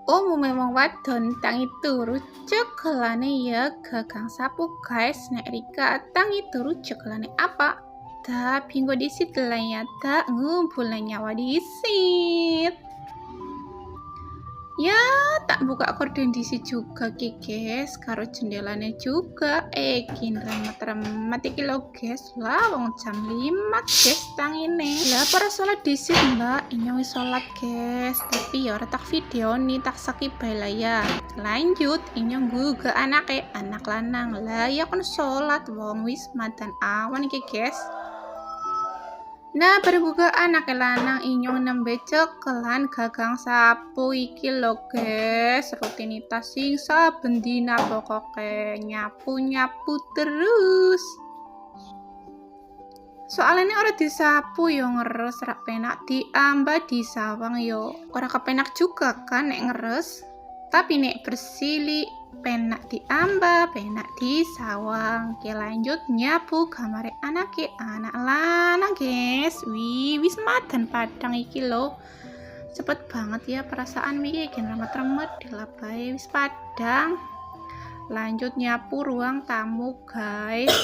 Umume wong wadon tangi turu cekelane ya gagang sapu guys. Nek Rika tangi turu cekelane apa? Tapi nggo disit ya tak ngumpulnya nyawa disit. Ya tak buka korden disit juga ki guys, karo jendelane juga. Kin remet-remet iki lho guys. Lah wong jam 5 guys tangine. Lah para salat disit mbak, ini wis salat guys. Tapi ya ora tak video nih, tak skip bae lah ya. Lanjut, ini ngguga anak lanang. Lah ya kon salat wong wis madan awan iki guys. Nah, berbuka anak lanang inyong nembe cekelan gagang sapu iki lho guys. Rutinitas sing saben dina pokoke nyapu terus. Soalnya ora disapu yo ngeres, rak penak diamba disawang yo. Ora kepenak juga kan nek ngeres. Tapi nek bersili penak diamba, penak disawang. Oke lanjut nyapu kamare anak lanang guys. Wis madan padang iki lo. Cepet banget ya perasaan mikir remet-remet dilapai wis padang. Lanjut nyapu ruang tamu guys.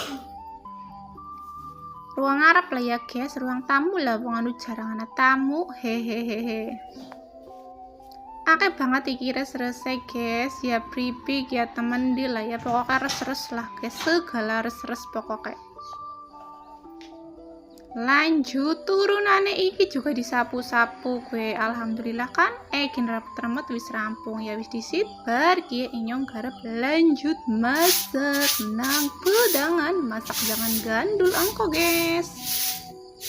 Ruang ngarep lah ya guys, ruang tamu lah wong anu jarang ana tamu. Hehehe. Akeh banget iki res-rese guys, ya pribik ya temen di lah ya pokoknya res-res lah guys, segala res-res pokoknya. Lanjut turunane iki juga disapu-sapu gue, alhamdulillah kan kin rapet-remet wis rampung ya wis disit bar ki inyong garap lanjut masak nang pedangan, masak jangan gandul angko guys.